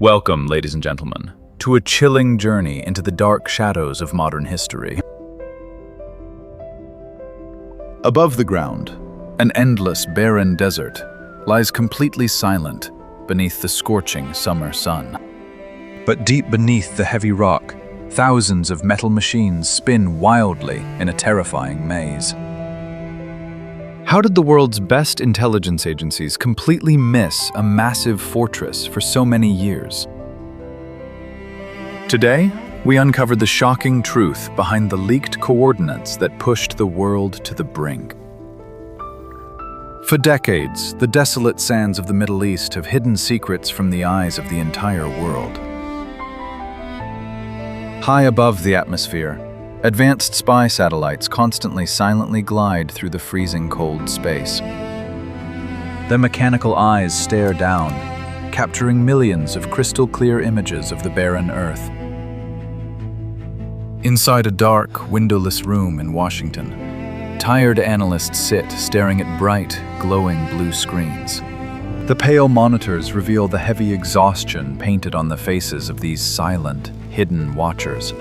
Welcome, ladies and gentlemen, to a chilling journey into the dark shadows of modern history. Above the ground, an endless, barren desert lies completely silent beneath the scorching summer sun. But deep beneath the heavy rock, thousands of metal machines spin wildly in a terrifying maze. How did the world's best intelligence agencies completely miss a massive fortress for so many years? Today, we uncovered the shocking truth behind the leaked coordinates that pushed the world to the brink. For decades, the desolate sands of the Middle East have hidden secrets from the eyes of the entire world. High above the atmosphere, advanced spy satellites constantly silently glide through the freezing cold space. Their mechanical eyes stare down, capturing millions of crystal-clear images of the barren Earth. Inside a dark, windowless room in Washington, tired analysts sit staring at bright, glowing blue screens. The pale monitors reveal the heavy exhaustion painted on the faces of these silent, hidden watchers.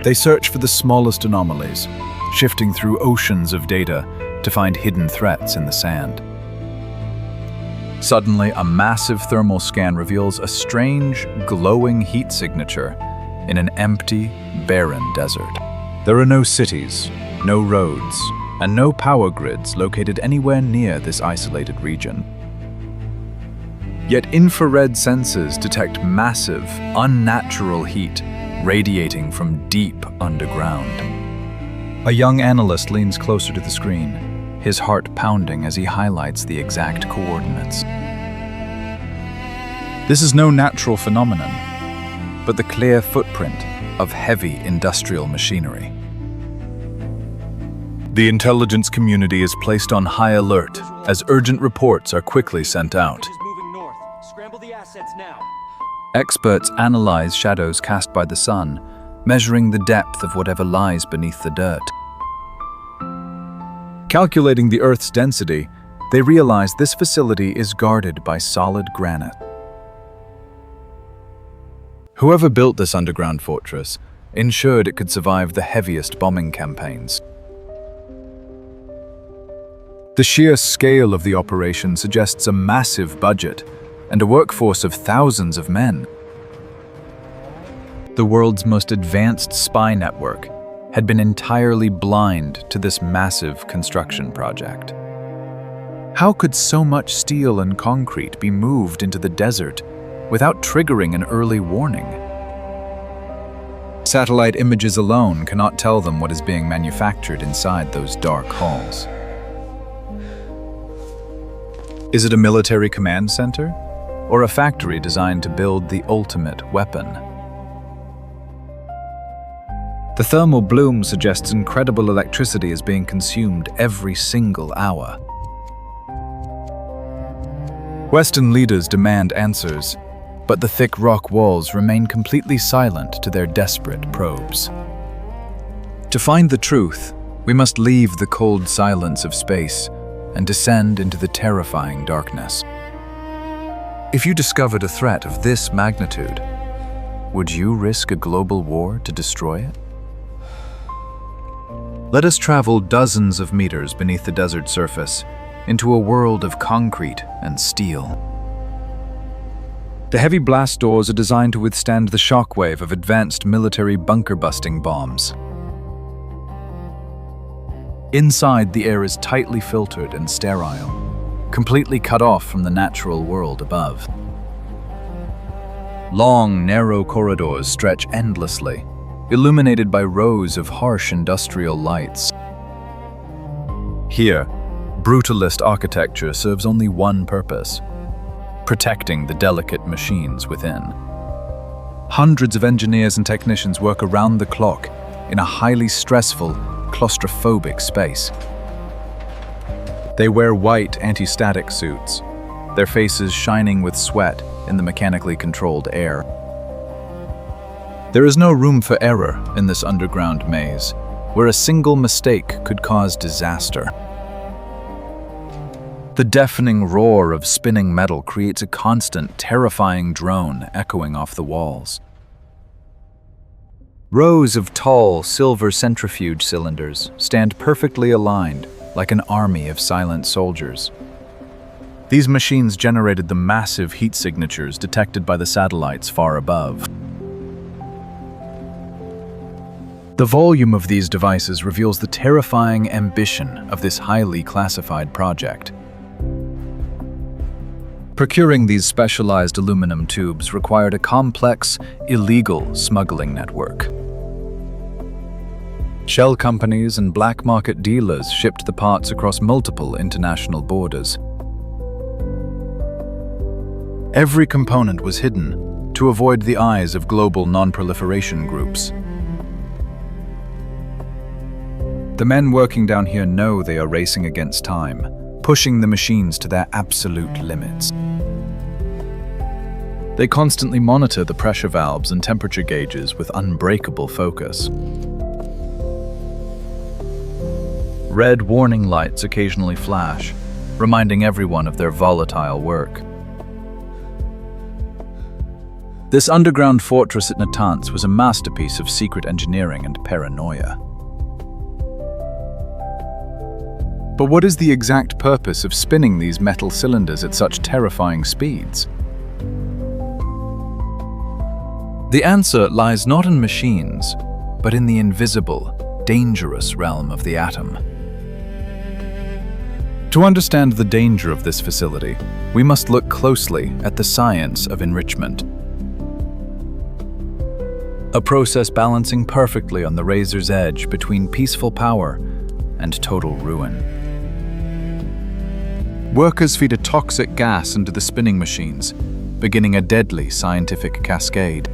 They search for the smallest anomalies, shifting through oceans of data to find hidden threats in the sand. Suddenly, a massive thermal scan reveals a strange, glowing heat signature in an empty, barren desert. There are no cities, no roads, and no power grids located anywhere near this isolated region. Yet infrared sensors detect massive, unnatural heat radiating from deep underground. A young analyst leans closer to the screen, his heart pounding as he highlights the exact coordinates. This is no natural phenomenon, but the clear footprint of heavy industrial machinery. The intelligence community is placed on high alert as urgent reports are quickly sent out. Moving north. Scramble the assets now. Experts analyze shadows cast by the sun, measuring the depth of whatever lies beneath the dirt. Calculating the Earth's density, they realize this facility is guarded by solid granite. Whoever built this underground fortress ensured it could survive the heaviest bombing campaigns. The sheer scale of the operation suggests a massive budget and a workforce of thousands of men. The world's most advanced spy network had been entirely blind to this massive construction project. How could so much steel and concrete be moved into the desert without triggering an early warning? Satellite images alone cannot tell them what is being manufactured inside those dark halls. Is it a military command center? Or a factory designed to build the ultimate weapon? The thermal bloom suggests incredible electricity is being consumed every single hour. Western leaders demand answers, but the thick rock walls remain completely silent to their desperate probes. To find the truth, we must leave the cold silence of space and descend into the terrifying darkness. If you discovered a threat of this magnitude, would you risk a global war to destroy it? Let us travel dozens of meters beneath the desert surface into a world of concrete and steel. The heavy blast doors are designed to withstand the shockwave of advanced military bunker-busting bombs. Inside, the air is tightly filtered and sterile, completely cut off from the natural world above. Long, narrow corridors stretch endlessly, illuminated by rows of harsh industrial lights. Here, brutalist architecture serves only one purpose: protecting the delicate machines within. Hundreds of engineers and technicians work around the clock in a highly stressful, claustrophobic space. They wear white anti-static suits, their faces shining with sweat in the mechanically controlled air. There is no room for error in this underground maze, where a single mistake could cause disaster. The deafening roar of spinning metal creates a constant, terrifying drone echoing off the walls. Rows of tall, silver centrifuge cylinders stand perfectly aligned, like an army of silent soldiers. These machines generated the massive heat signatures detected by the satellites far above. The volume of these devices reveals the terrifying ambition of this highly classified project. Procuring these specialized aluminum tubes required a complex, illegal smuggling network. Shell companies and black market dealers shipped the parts across multiple international borders. Every component was hidden to avoid the eyes of global non-proliferation groups. The men working down here know they are racing against time, pushing the machines to their absolute limits. They constantly monitor the pressure valves and temperature gauges with unbreakable focus. Red warning lights occasionally flash, reminding everyone of their volatile work. This underground fortress at Natanz was a masterpiece of secret engineering and paranoia. But what is the exact purpose of spinning these metal cylinders at such terrifying speeds? The answer lies not in machines, but in the invisible, dangerous realm of the atom. To understand the danger of this facility, we must look closely at the science of enrichment. A process balancing perfectly on the razor's edge between peaceful power and total ruin. Workers feed a toxic gas into the spinning machines, beginning a deadly scientific cascade.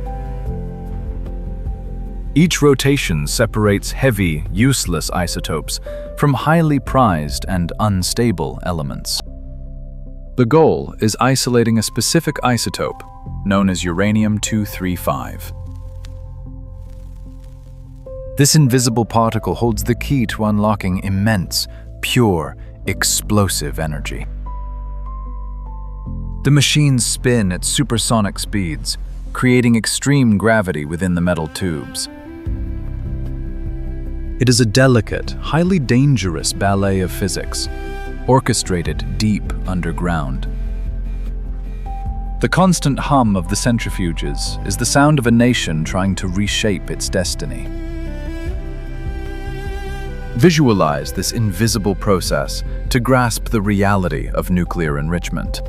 Each rotation separates heavy, useless isotopes from highly prized and unstable elements. The goal is isolating a specific isotope, known as uranium-235. This invisible particle holds the key to unlocking immense, pure, explosive energy. The machines spin at supersonic speeds, creating extreme gravity within the metal tubes. It is a delicate, highly dangerous ballet of physics, orchestrated deep underground. The constant hum of the centrifuges is the sound of a nation trying to reshape its destiny. Visualize this invisible process to grasp the reality of nuclear enrichment.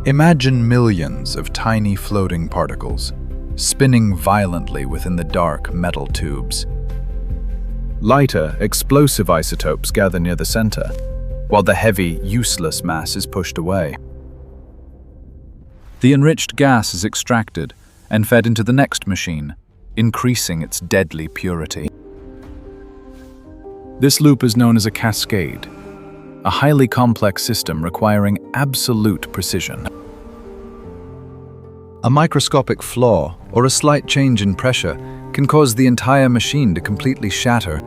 Imagine millions of tiny floating particles, spinning violently within the dark metal tubes. Lighter, explosive isotopes gather near the center, while the heavy, useless mass is pushed away. The enriched gas is extracted and fed into the next machine, increasing its deadly purity. This loop is known as a cascade, a highly complex system requiring absolute precision. A microscopic flaw or a slight change in pressure can cause the entire machine to completely shatter.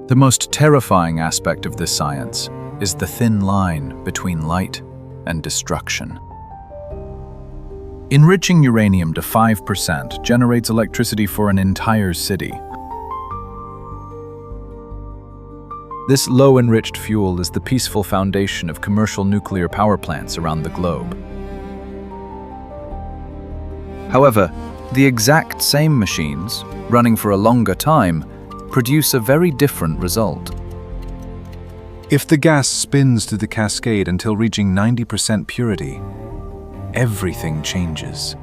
The most terrifying aspect of this science is the thin line between light and destruction. Enriching uranium to 5% generates electricity for an entire city. This low-enriched fuel is the peaceful foundation of commercial nuclear power plants around the globe. However, the exact same machines, running for a longer time, produce a very different result. If the gas spins through the cascade until reaching 90% purity, everything changes.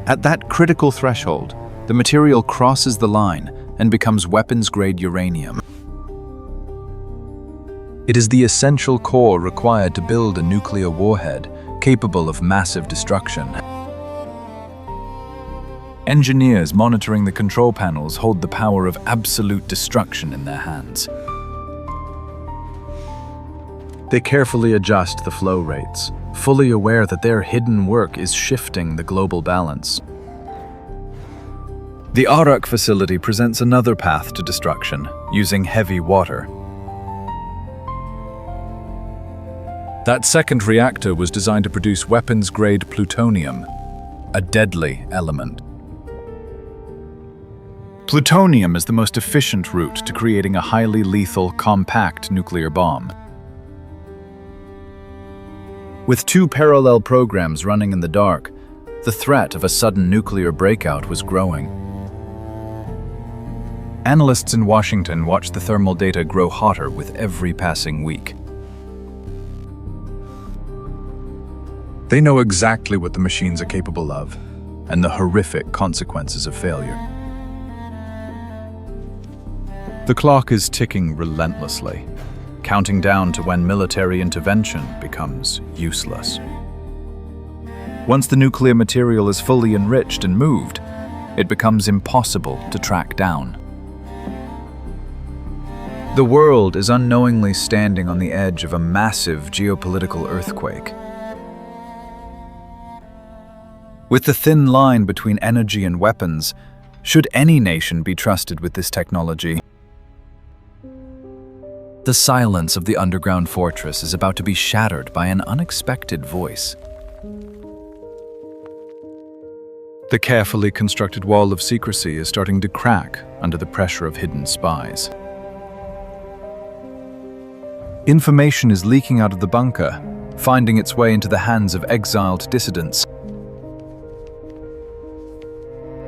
At that critical threshold, the material crosses the line and becomes weapons-grade uranium. It is the essential core required to build a nuclear warhead capable of massive destruction. Engineers monitoring the control panels hold the power of absolute destruction in their hands. They carefully adjust the flow rates, fully aware that their hidden work is shifting the global balance. The Arak facility presents another path to destruction, using heavy water. That second reactor was designed to produce weapons-grade plutonium, a deadly element. Plutonium is the most efficient route to creating a highly lethal, compact nuclear bomb. With 2 parallel programs running in the dark, the threat of a sudden nuclear breakout was growing. Analysts in Washington watched the thermal data grow hotter with every passing week. They know exactly what the machines are capable of, and the horrific consequences of failure. The clock is ticking relentlessly, counting down to when military intervention becomes useless. Once the nuclear material is fully enriched and moved, it becomes impossible to track down. The world is unknowingly standing on the edge of a massive geopolitical earthquake. With the thin line between energy and weapons, should any nation be trusted with this technology? The silence of the underground fortress is about to be shattered by an unexpected voice. The carefully constructed wall of secrecy is starting to crack under the pressure of hidden spies. Information is leaking out of the bunker, finding its way into the hands of exiled dissidents.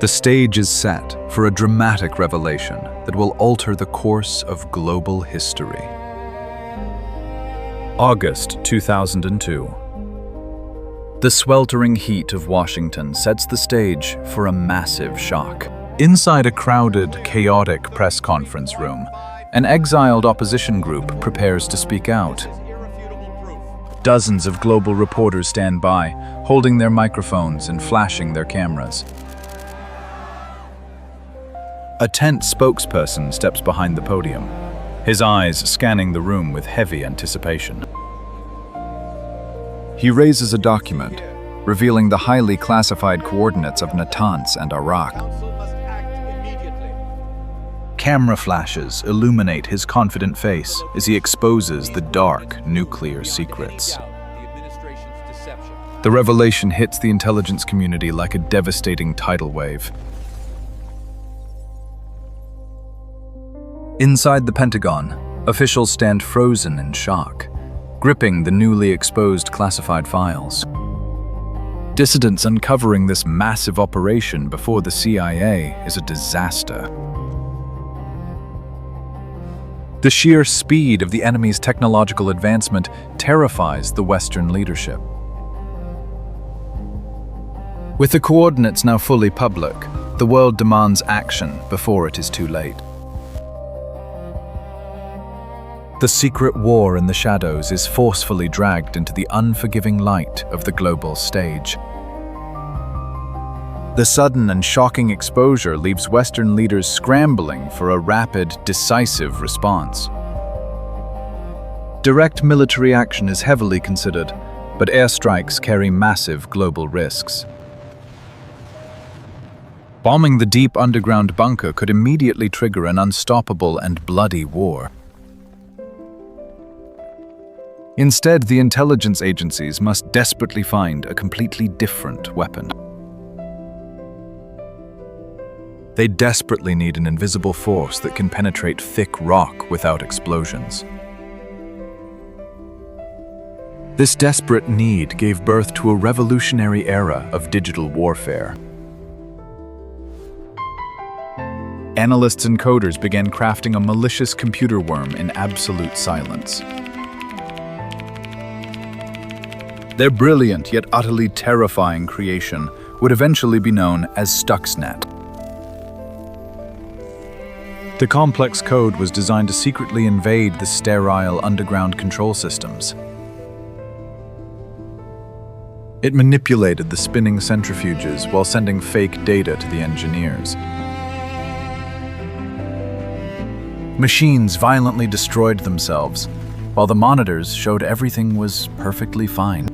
The stage is set for a dramatic revelation that will alter the course of global history. August 2002. The sweltering heat of Washington sets the stage for a massive shock. Inside a crowded, chaotic press conference room, an exiled opposition group prepares to speak out. Dozens of global reporters stand by, holding their microphones and flashing their cameras. A tense spokesperson steps behind the podium, his eyes scanning the room with heavy anticipation. He raises a document, revealing the highly classified coordinates of Natanz and Arak. Camera flashes illuminate his confident face as he exposes the dark nuclear secrets. The revelation hits the intelligence community like a devastating tidal wave. Inside the Pentagon, officials stand frozen in shock, gripping the newly exposed classified files. Dissidents uncovering this massive operation before the CIA is a disaster. The sheer speed of the enemy's technological advancement terrifies the Western leadership. With the coordinates now fully public, the world demands action before it is too late. The secret war in the shadows is forcefully dragged into the unforgiving light of the global stage. The sudden and shocking exposure leaves Western leaders scrambling for a rapid, decisive response. Direct military action is heavily considered, but airstrikes carry massive global risks. Bombing the deep underground bunker could immediately trigger an unstoppable and bloody war. Instead, the intelligence agencies must desperately find a completely different weapon. They desperately need an invisible force that can penetrate thick rock without explosions. This desperate need gave birth to a revolutionary era of digital warfare. Analysts and coders began crafting a malicious computer worm in absolute silence. Their brilliant yet utterly terrifying creation would eventually be known as Stuxnet. The complex code was designed to secretly invade the sterile underground control systems. It manipulated the spinning centrifuges while sending fake data to the engineers. Machines violently destroyed themselves, while the monitors showed everything was perfectly fine.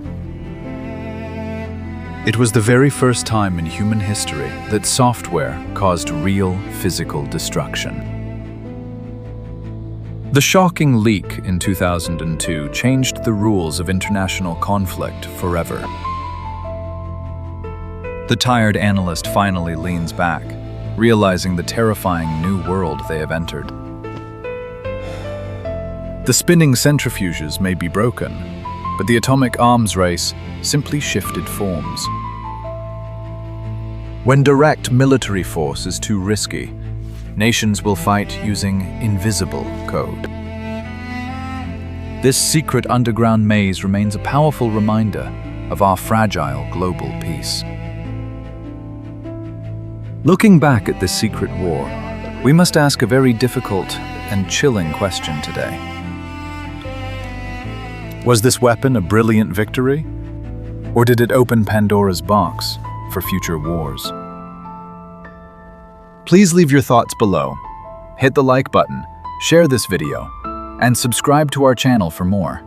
It was the very first time in human history that software caused real physical destruction. The shocking leak in 2002 changed the rules of international conflict forever. The tired analyst finally leans back, realizing the terrifying new world they have entered. The spinning centrifuges may be broken, but the atomic arms race simply shifted forms. When direct military force is too risky, nations will fight using invisible code. This secret underground maze remains a powerful reminder of our fragile global peace. Looking back at this secret war, we must ask a very difficult and chilling question today. Was this weapon a brilliant victory? Or did it open Pandora's box for future wars? Please leave your thoughts below, hit the like button, share this video, and subscribe to our channel for more.